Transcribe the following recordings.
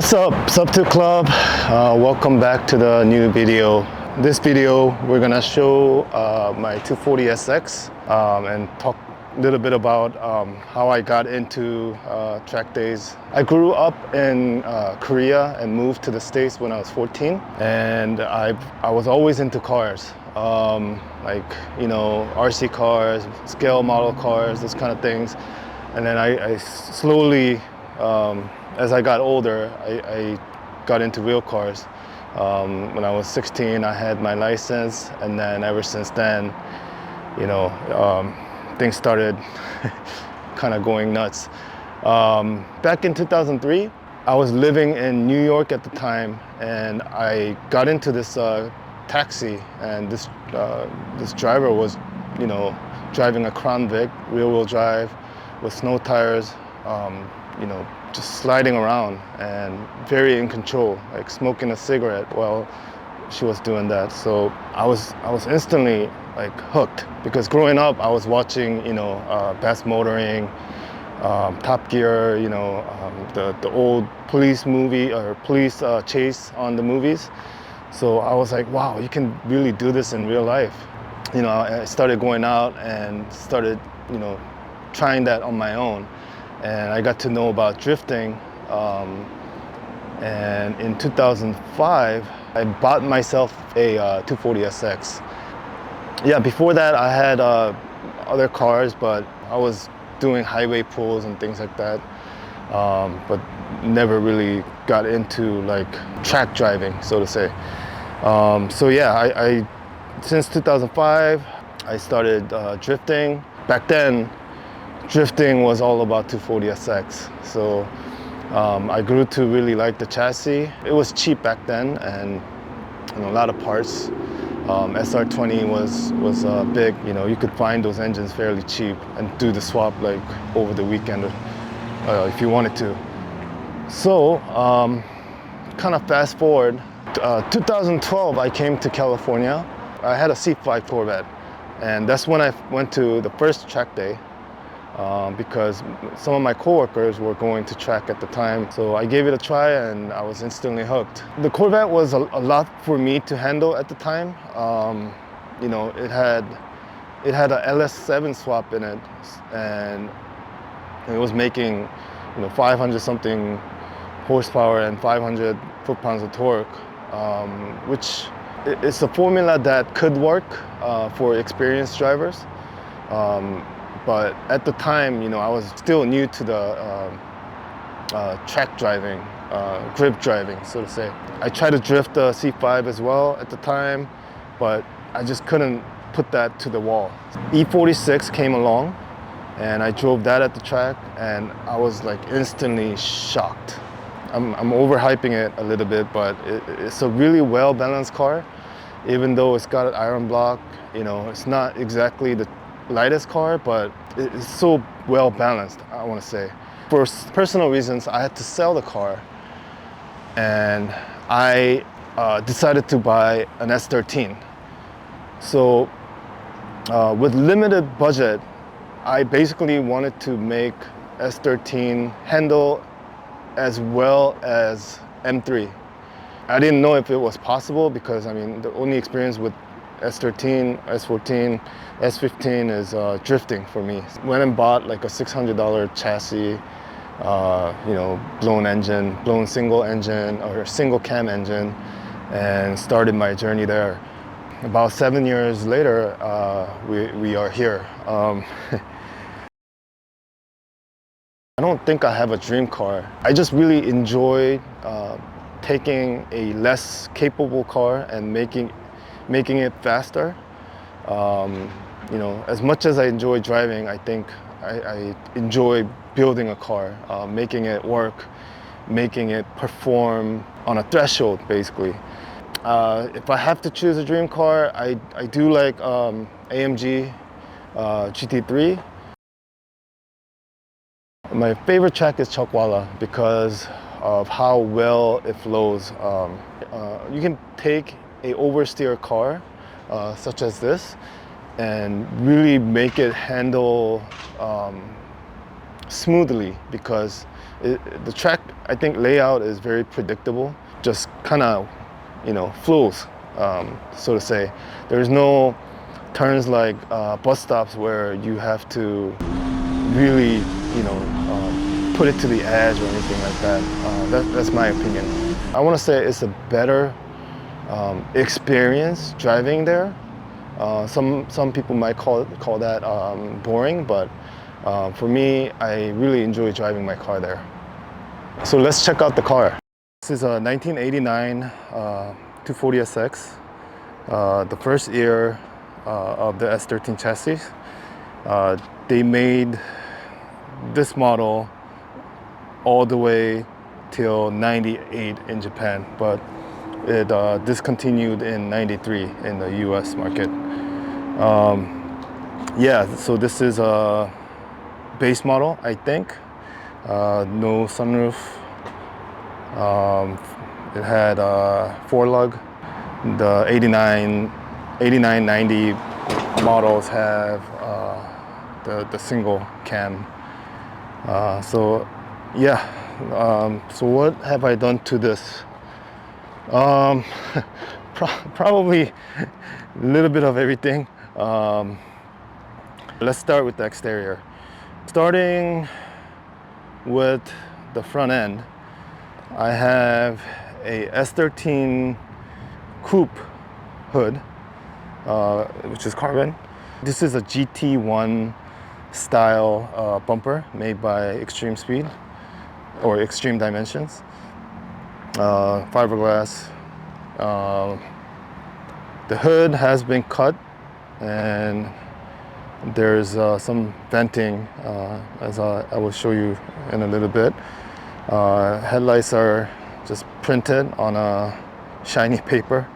What's up, Sub2 Club? Welcome back to the new video. This video we're gonna show my 240SX and talk a little bit about how I got into track days. I grew up in Korea and moved to the States when I was 14, and I was always into cars, like, you know, RC cars, scale model cars, those kind of things. And then I slowly, as I got older, I got into real cars. When I was 16, I had my license, and then ever since then, you know, things started kind of going nuts. Back in 2003, I was living in New York at the time, and I got into this taxi, and this driver was, you know, driving a Crown Vic, rear-wheel drive, with snow tires, you know, just sliding around and very in control, like smoking a cigarette while she was doing that. So I was instantly like hooked, because growing up I was watching, you know, Best Motoring, Top Gear, you know, the old police movie or police chase on the movies. So I was like, wow, you can really do this in real life. You know, I started going out and started, you know, trying that on my own, and I got to know about drifting. And in 2005, I bought myself a 240SX. Yeah, before that I had other cars, but I was doing highway pulls and things like that, but never really got into like track driving, so to say. So yeah, I since 2005 I started drifting. Back then, drifting was all about 240SX. So I grew to really like the chassis. It was cheap back then, and, you know, a lot of parts. s13 was big. You know, you could find those engines fairly cheap and do the swap like over the weekend if you wanted to. So kind of fast forward, 2012 I came to California. I had a C5 Corvette, and that's when I went to the first track day, because some of my coworkers were going to track at the time. So I gave it a try, and I was instantly hooked. The Corvette was a lot for me to handle at the time. You know, it had a LS7 swap in it, and it was making, you know, 500 something horsepower and 500 foot-pounds of torque, which it's a formula that could work for experienced drivers. But at the time, you know, I was still new to the track driving, grip driving, so to say. I tried to drift the C5 as well at the time, but I just couldn't put that to the wall. E46 came along, and I drove that at the track, and I was like instantly shocked. I'm overhyping it a little bit, but it's a really well-balanced car. Even though it's got an iron block, you know, it's not exactly the lightest car, but it's so well balanced, I want to say. For personal reasons, I had to sell the car, and I decided to buy an S13. So with limited budget, I basically wanted to make S13 handle as well as M3. I didn't know if it was possible, because I mean, the only experience with S13, S14, S15 is drifting for me. Went and bought like a $600 chassis, you know, blown single engine or single cam engine, and started my journey there. About 7 years later, we are here. I don't think I have a dream car. I just really enjoy taking a less capable car and making it faster. You know, as much as I enjoy driving, I think I enjoy building a car, making it work, making it perform on a threshold, basically. If I have to choose a dream car, I do like AMG GT3. My favorite track is Chokwala because of how well it flows. You can take a oversteer car such as this and really make it handle smoothly because the track, I think, layout is very predictable. Just kind of, flows, so to say. There's no turns like bus stops where you have to really, put it to the edge or anything like that. That's my opinion. I want to say it's a better experience driving there. Some people might call that boring, but for me, I really enjoy driving my car there. So let's check out the car. This is a 1989 240SX, the first year of the S13 chassis. They made this model all the way till 98 in Japan, but it discontinued in 93 in the US market. Yeah, so this is a base model, I think. No sunroof. It had four lug. The 89, 90 models have the single cam. So yeah, so what have I done to this? Probably a little bit of everything. Let's start with the exterior. Starting with the front end, I have a S13 coupe hood, which is carbon. This is a GT1 style bumper made by Extreme Speed or Extreme Dimensions. Fiberglass. The hood has been cut and there's some venting, as I will show you in a little bit. Headlights are just printed on a shiny paper.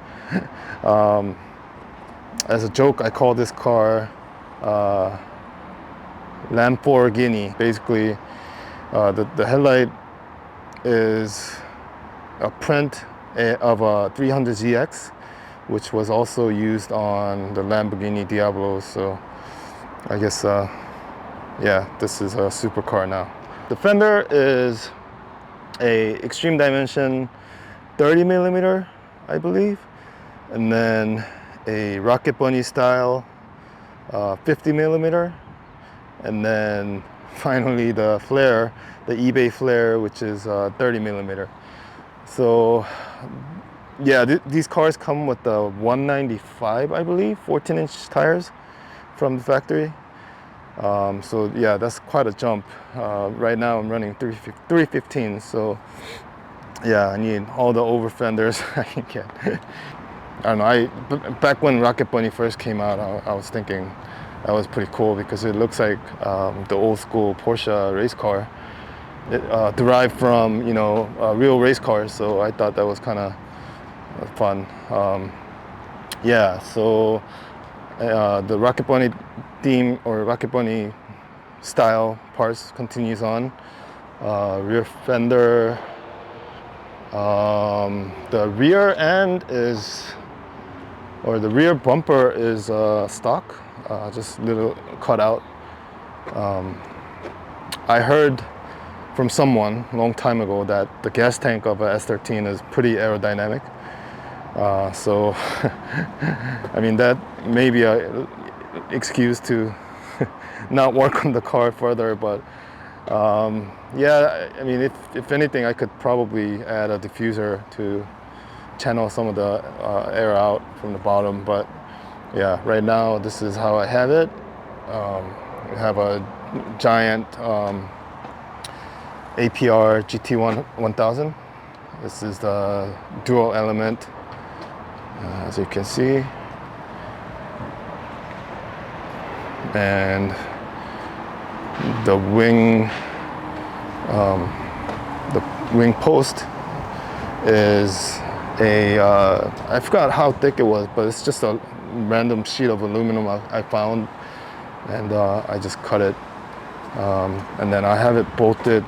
As a joke, I call this car Lamborghini. Basically, the headlight is a print of a 300ZX, which was also used on the Lamborghini Diablo. So I guess, yeah, this is a supercar now. The fender is a Extreme Dimension 30mm, I believe, and then a Rocket Bunny style 50mm, and then finally the flare, the eBay flare, which is 30mm. So yeah, these cars come with the 195, I believe, 14-inch tires from the factory. So yeah, that's quite a jump. Right now I'm running 315, so yeah, I need all the over fenders I can get. I don't know, back when Rocket Bunny first came out, I was thinking that was pretty cool because it looks like the old school Porsche race car. It, derived from, real race cars, so I thought that was kind of fun. Yeah, so the Rocket Bunny theme or Rocket Bunny style parts continues on. Rear fender, the rear end is, or the rear bumper is stock, just a little cut out. I heard from someone a long time ago that the gas tank of a S13 is pretty aerodynamic. So, I mean, that may be an excuse to not work on the car further, but yeah, I mean, if anything, I could probably add a diffuser to channel some of the air out from the bottom, but yeah, right now, this is how I have it. We have a giant APR GT1 1000. This is the dual element, as you can see. And the wing post is a, I forgot how thick it was, but it's just a random sheet of aluminum I found, and I just cut it. And then I have it bolted.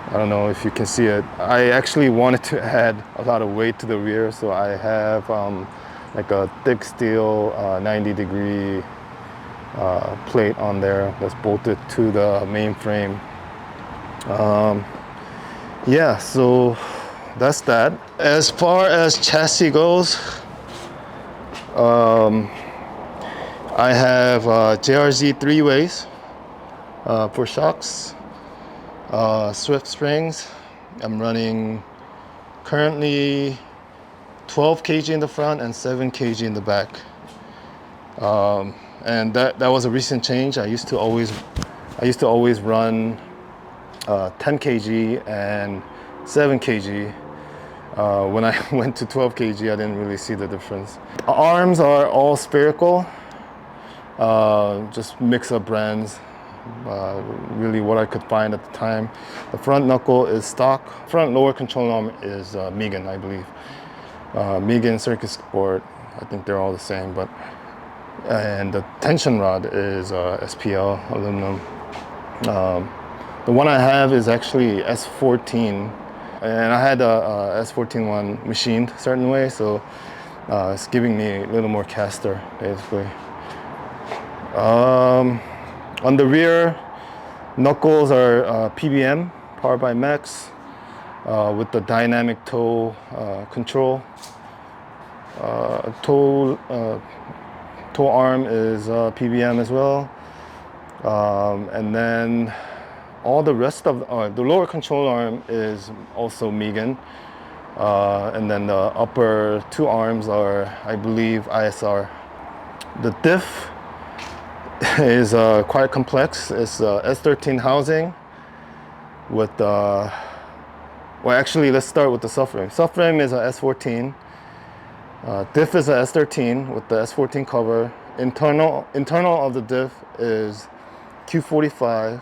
I don't know if you can see it. I actually wanted to add a lot of weight to the rear, so I have like a thick steel 90-degree plate on there that's bolted to the main frame. Yeah, so that's that. As far as chassis goes, I have JRZ 3-ways for shocks, Swift springs. I'm running currently 12 kg in the front and 7 kg in the back. And that was a recent change. I used to always run 10 kg and 7 kg. When I went to 12 kg, I didn't really see the difference. Arms are all spherical, just mix up brands. Really what I could find at the time. The front knuckle is stock. Front lower control arm is Megan, I believe. Megan Circuit Sport, I think they're all the same, but and the tension rod is SPL aluminum. The one I have is actually S13, and I had a S14 one machined a certain way, so it's giving me a little more caster, basically. On the rear, knuckles are PBM, Powered by Max, with the dynamic toe control. Toe arm is PBM as well. And then all the rest of the lower control arm is also Megan. And then the upper two arms are, I believe, ISR. The diff is quite complex. It's s13 housing with well, actually, let's start with the subframe. Subframe is a S14. Diff is a S13 with the S14 cover. Internal of the diff is Q45,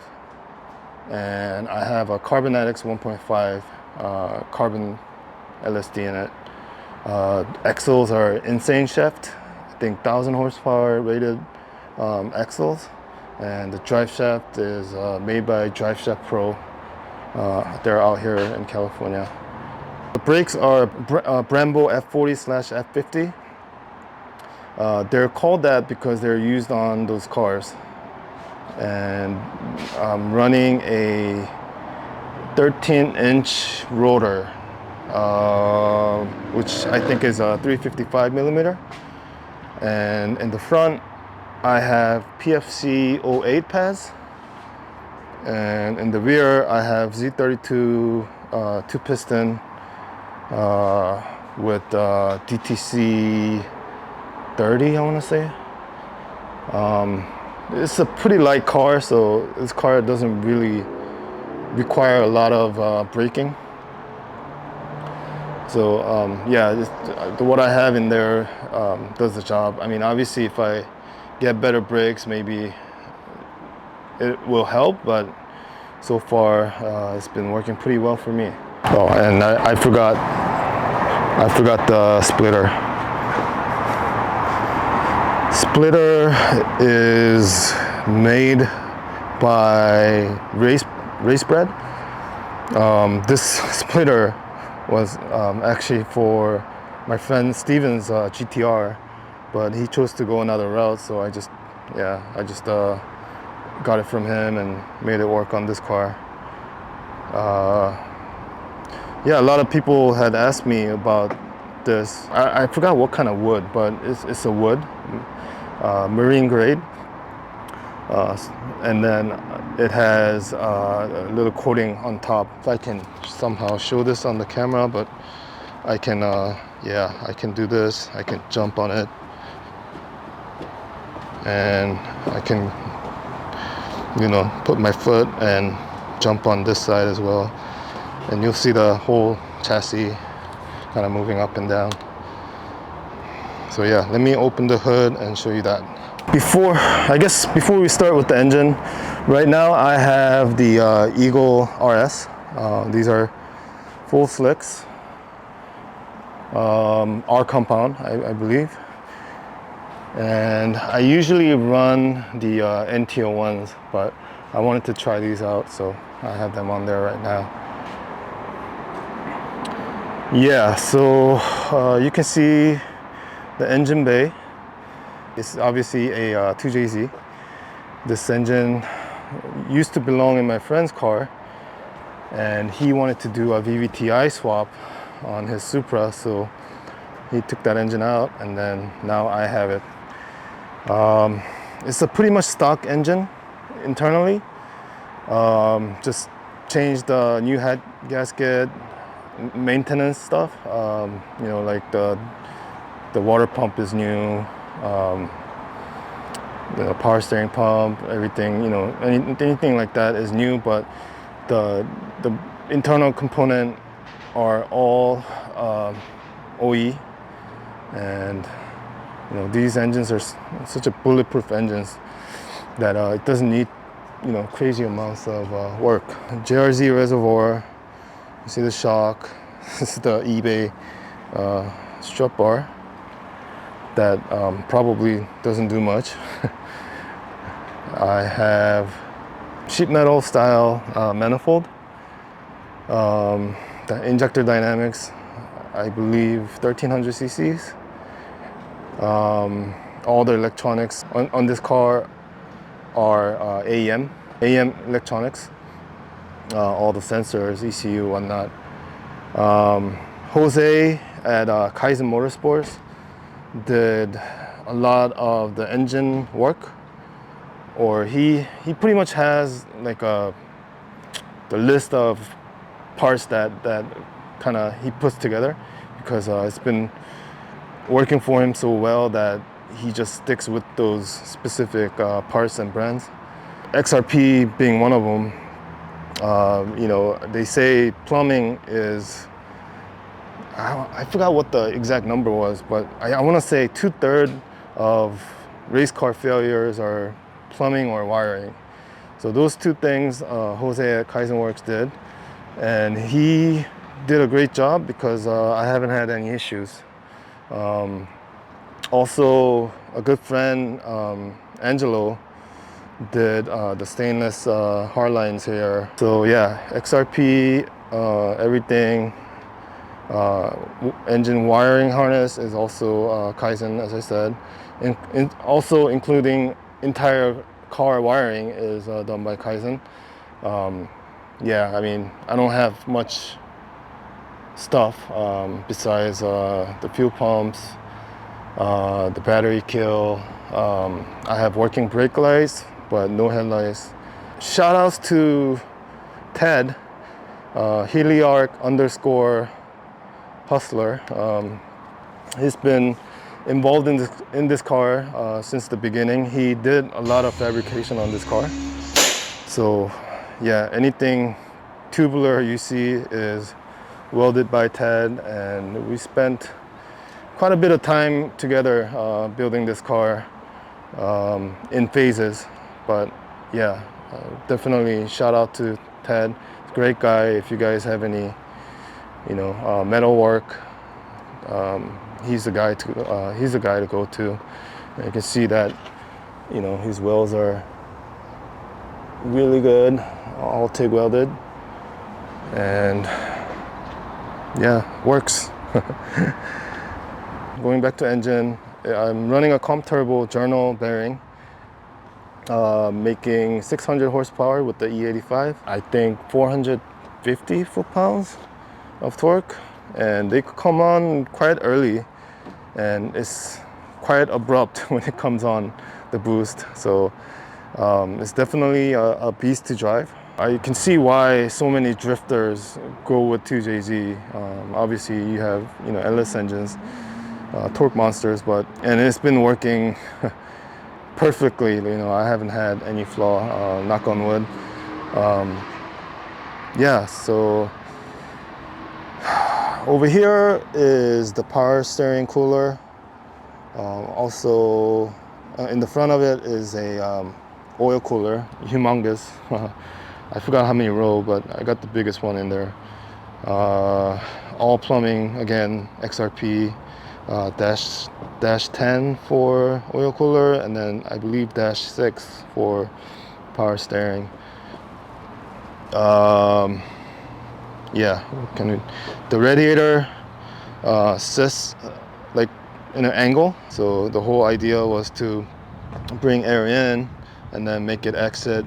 and I have a Carbonetics 1.5 carbon LSD in it. Axles are Insane Shaft, I think 1,000 horsepower rated axles, and the drive shaft is made by Drive Shaft Pro. They're out here in California. The brakes are Brembo F40/F50. They're called that because they're used on those cars. And I'm running a 13-inch rotor, which I think is a 355 millimeter. And in the front, I have PFC 08 pads. And in the rear, I have Z32 two-piston with DTC 30, I want to say. It's a pretty light car, so this car doesn't really require a lot of braking. So yeah, what I have in there does the job. I mean, obviously, if I get better brakes, maybe it will help, but so far it's been working pretty well for me. Oh, and I forgot the splitter. Splitter is made by Racebred. This splitter was actually for my friend Steven's GTR, but he chose to go another route, so I just got it from him and made it work on this car. Yeah, a lot of people had asked me about this. I forgot what kind of wood, but it's a wood, marine grade. And then it has a little coating on top. If I can somehow show this on the camera, but I can, yeah, I can do this. I can jump on it, and I can, you know, put my foot and jump on this side as well. And you'll see the whole chassis kind of moving up and down. So yeah, let me open the hood and show you that. Before we start with the engine, right now I have the Eagle RS. These are full slicks, R compound, I believe. And I usually run the NT01s, but I wanted to try these out, so I have them on there right now. Yeah, so you can see the engine bay. It's obviously a 2JZ. This engine used to belong in my friend's car, and he wanted to do a VVTi swap on his Supra, so he took that engine out, and then now I have it. It's a pretty much stock engine internally. Just changed the new head gasket, maintenance stuff. You know, like the water pump is new, the power steering pump, everything. You know, anything like that is new, but the internal component are all OE, and you know, these engines are such a bulletproof engines that it doesn't need, you know, crazy amounts of work. JRZ reservoir, you see the shock. This is the eBay strut bar that probably doesn't do much. I have sheet metal style manifold. The injector dynamics, I believe 1300 cc's. All the electronics on this car are AM electronics. All the sensors, ECU, whatnot. Jose at Accusump Motorsports did a lot of the engine work, or he pretty much has like the list of parts that kind of he puts together, because it's been working for him so well that he just sticks with those specific parts and brands. XRP being one of them. You know, they say plumbing is, I forgot what the exact number was, but I want to say 2/3 of race car failures are plumbing or wiring. So those two things Jose at Kaizen Works did, and he did a great job because I haven't had any issues. Also, a good friend, Angelo, did the stainless hard lines here. So yeah, XRP, everything. Engine wiring harness is also Kaizen, as I said. Also including entire car wiring is done by Kaizen. Yeah, I mean, I don't have much stuff besides the fuel pumps, the battery kill. I have working brake lights, but no headlights. Shout outs to Ted, Heliarch_Hustler. He's been involved in this car since the beginning. He did a lot of fabrication on this car. So yeah, anything tubular you see is welded by Ted, and we spent quite a bit of time together building this car in phases. But yeah, definitely shout out to Ted. He's a great guy. If you guys have any, you know, metal work, he's the guy to go to. And you can see that, you know, his welds are really good, all TIG welded, and yeah, works. Going back to engine, I'm running a comp turbo journal bearing, making 600 horsepower with the E85. I think 450 foot-pounds of torque, and they come on quite early, and it's quite abrupt when it comes on the boost. So it's definitely a beast to drive. I can see why so many drifters go with 2JZ. Obviously, you have, you know, endless engines, torque monsters, and it's been working perfectly. You know, I haven't had any flaw, knock on wood. Yeah, so over here is the power steering cooler. Also, in the front of it is a oil cooler, humongous. I forgot how many row, but I got the biggest one in there. All plumbing, again, XRP, dash 10 for oil cooler, and then I believe dash 6 for power steering. Yeah, the radiator sits like in an angle, so the whole idea was to bring air in and then make it exit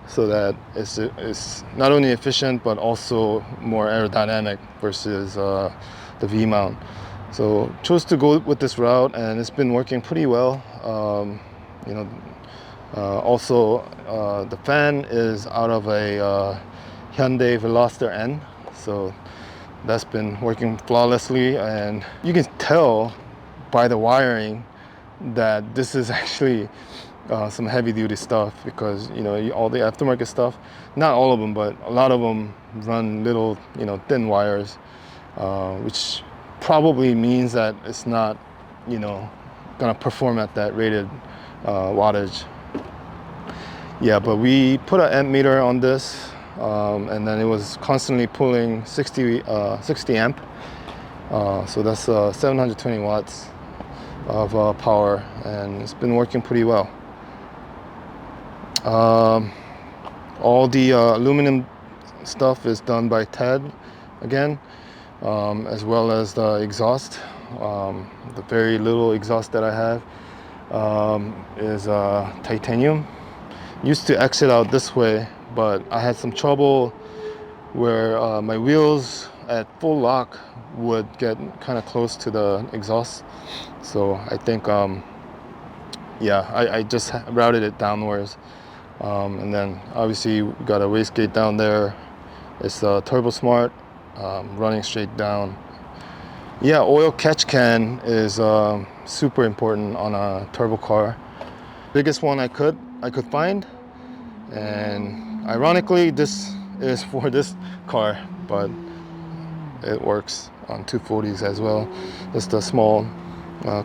so that it's not only efficient but also more aerodynamic versus the V-mount. So chose to go with this route, and it's been working pretty well. You know, also the fan is out of a Hyundai Veloster N, so that's been working flawlessly, and you can tell by the wiring that this is actually some heavy-duty stuff, because you know, all the aftermarket stuff, not all of them, but a lot of them run little, you know, thin wires, which probably means that it's not, you know, gonna perform at that rated wattage. Yeah, but we put an amp meter on this, and then it was constantly pulling 60 amp, so that's 720 watts of power, and it's been working pretty well. All the aluminum stuff is done by Ted again, as well as the exhaust. The very little exhaust that I have is titanium. Used to exit out this way, but I had some trouble where my wheels at full lock would get kind of close to the exhaust. So I think, yeah, I just routed it downwards. And then obviously we got a wastegate down there. It's Turbo Smart, running straight down. Yeah, oil catch can is super important on a turbo car. Biggest one I could find, and ironically this is for this car, but it works on 240s as well. Just a small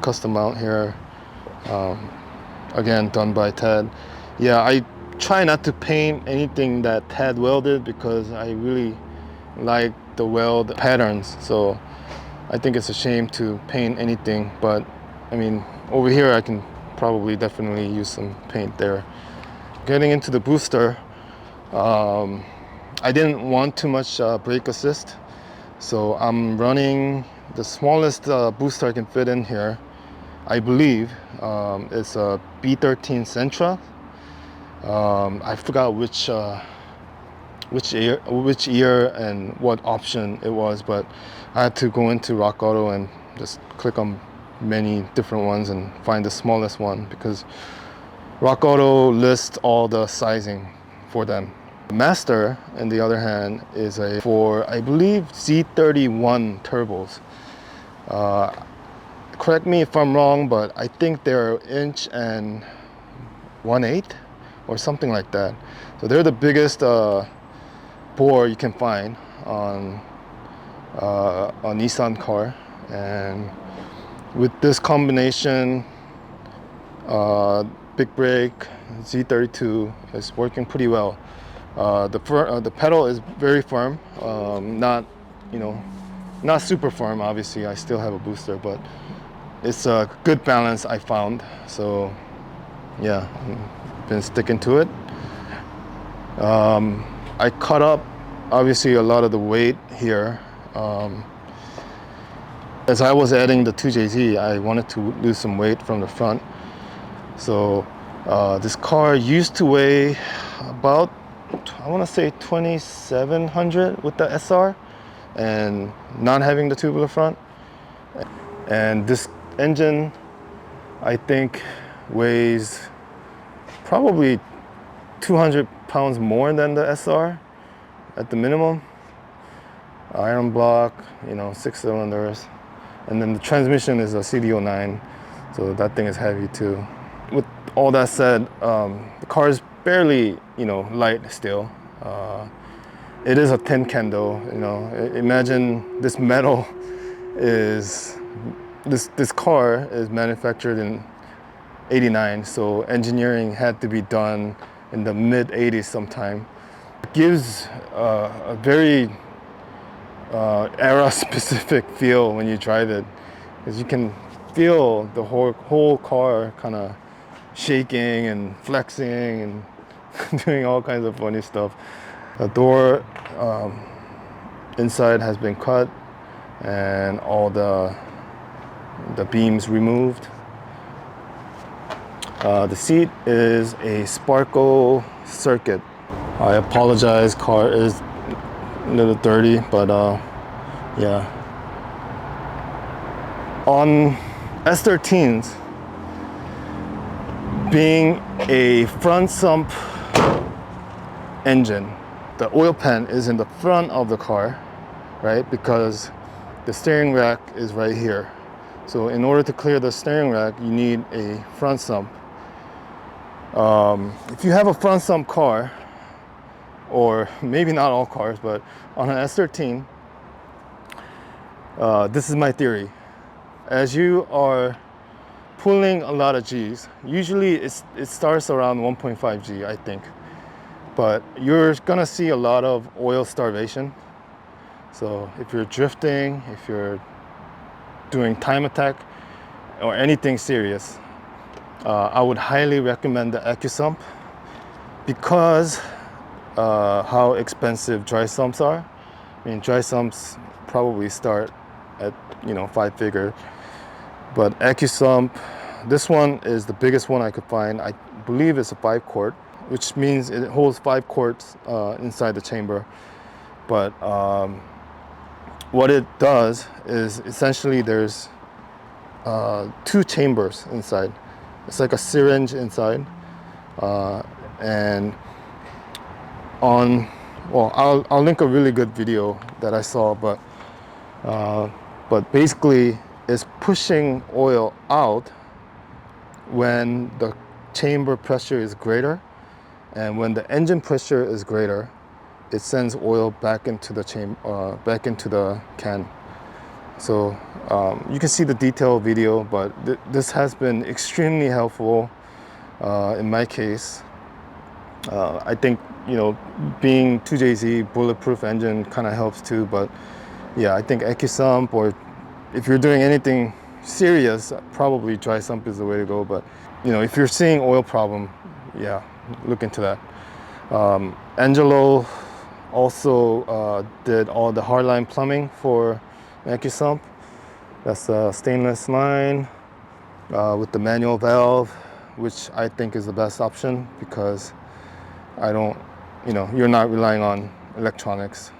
custom mount here, again done by Ted. Yeah, I try not to paint anything that Ted welded because I really like the weld patterns, so I think it's a shame to paint anything. But I mean, over here I can probably definitely use some paint there. Getting into the booster, I didn't want too much brake assist, so I'm running the smallest booster I can fit in here. I believe it's a B13 Sentra. I forgot which year and what option it was, but I had to go into Rock Auto and just click on many different ones and find the smallest one, because Rock Auto lists all the sizing for them. Master, on the other hand, is for I believe Z31 turbos. Correct me if I'm wrong, but I think they're 1 1/8 or something like that. So they're the biggest bore you can find on a Nissan car, and with this combination, big brake, Z32 is working pretty well. The pedal is very firm, not, you know, not super firm. Obviously, I still have a booster, but it's a good balance I found. So yeah, been sticking to it. I cut up obviously a lot of the weight here. As I was adding the 2JZ, I wanted to lose some weight from the front. So this car used to weigh about, I want to say 2,700 with the SR and not having the tubular front. And this engine, I think, weighs probably 200 pounds more than the SR at the minimum. Iron block, you know, 6 cylinders. And then the transmission is a CD09, so that thing is heavy too. With all that said, the car is barely, you know, light still. It is a tin can though, you know. Imagine this metal is, this car is manufactured in '89, so engineering had to be done in the mid '80s sometime. It gives a very era specific feel when you drive it, because you can feel the whole car kind of shaking and flexing and doing all kinds of funny stuff. The door inside has been cut and all the beams removed. The seat is a sparkle circuit. I apologize, car is a little dirty, but yeah. On S13s, being a front sump engine, the oil pan is in the front of the car, right? Because the steering rack is right here. So in order to clear the steering rack, you need a front sump. If you have a front sump car, or maybe not all cars, but on an S13, this is my theory. As you are pulling a lot of G's, usually it starts around 1.5 G, I think. But you're gonna see a lot of oil starvation. So if you're drifting, if you're doing time attack, or anything serious, I would highly recommend the Accusump, because how expensive dry sumps are. I mean, dry sumps probably start at 5-figure, but Accusump, this one is the biggest one I could find. I believe it's a 5-quart, which means it holds 5 quarts inside the chamber. But what it does is essentially there's 2 chambers inside. It's like a syringe inside, and I'll link a really good video that I saw, but basically it's pushing oil out when the chamber pressure is greater, and when the engine pressure is greater, it sends oil back into the back into the can. So you can see the detailed video, but this has been extremely helpful in my case. I think being 2JZ bulletproof engine kind of helps too, but yeah, I think Accusump, or if you're doing anything serious, probably dry sump is the way to go. But if you're seeing oil problem, yeah, look into that. Angelo also did all the hardline plumbing for Accusump. That's a stainless line with the manual valve, which I think is the best option, because you're not relying on electronics.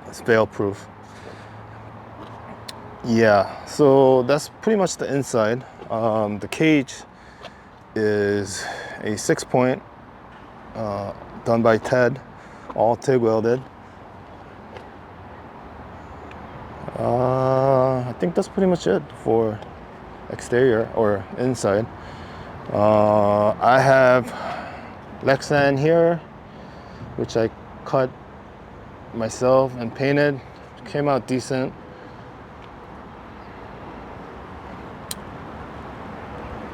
It's fail proof. Yeah, so that's pretty much the inside. The cage is a 6-point done by Ted, all TIG welded. I think that's pretty much it for exterior or inside. I have Lexan here, which I cut myself and painted. Came out decent.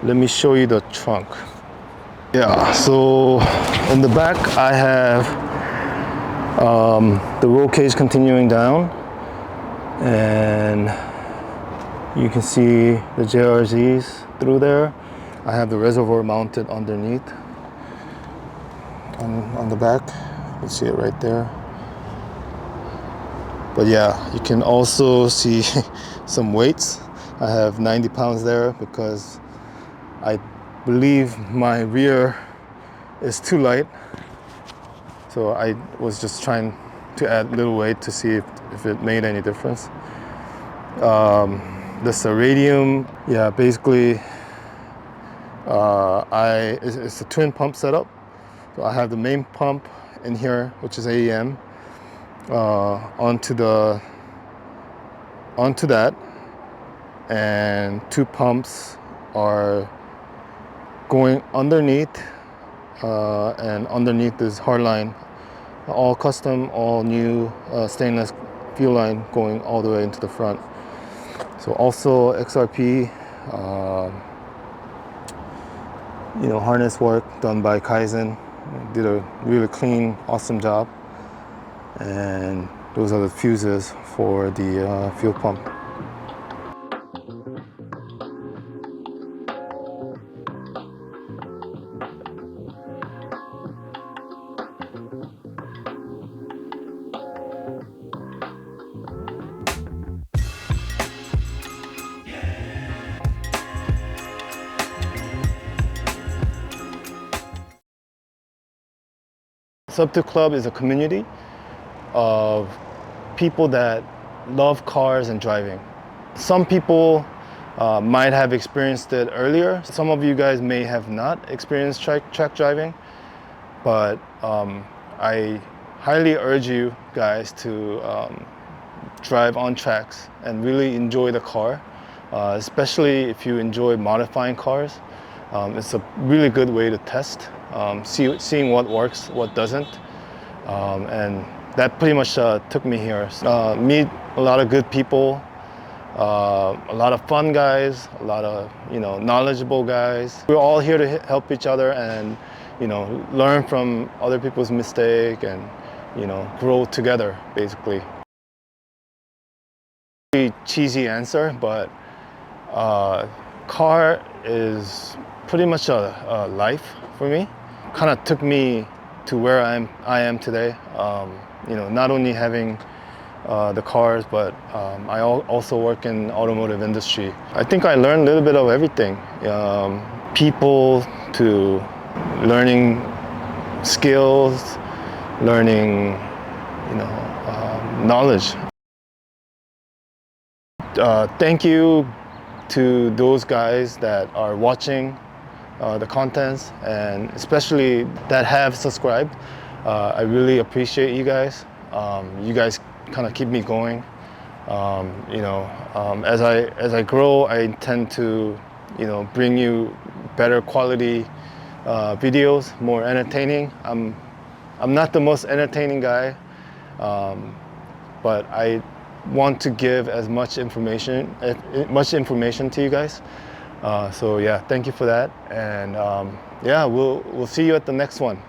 Let me show you the trunk. Yeah, so in the back I have the roll cage continuing down, and you can see the JRZs through there. I have the reservoir mounted underneath on the back. You can see it right there. But yeah, you can also see some weights. I have 90 pounds there because I believe my rear is too light. So I was just trying to add little weight to see if it made any difference. This radium, yeah, basically it's a twin pump setup. So I have the main pump in here, which is AEM, onto that, and 2 pumps are going underneath, and underneath is hardline, all custom, all new stainless fuel line going all the way into the front. So also XRP, harness work done by Kaizen. Did a really clean, awesome job. And those are the fuses for the fuel pump. Sub2 Club is a community of people that love cars and driving. Some people might have experienced it earlier. Some of you guys may have not experienced track driving, but I highly urge you guys to drive on tracks and really enjoy the car, especially if you enjoy modifying cars. It's a really good way to test, seeing what works, what doesn't, and that pretty much took me here. Meet a lot of good people, a lot of fun guys, a lot of knowledgeable guys. We're all here to help each other and learn from other people's mistake and grow together, basically. Pretty cheesy answer, but car is pretty much a life for me. Kind of took me to where I am today. Not only having the cars, but I also work in automotive industry. I think I learned a little bit of everything. People to learning skills, learning knowledge. Thank you to those guys that are watching the contents, and especially that have subscribed. I really appreciate you guys. You guys kind of keep me going. As I grow, I intend to bring you better quality videos, more entertaining. I'm not the most entertaining guy, but I want to give as much information to you guys. So yeah, thank you for that, and yeah, we'll see you at the next one.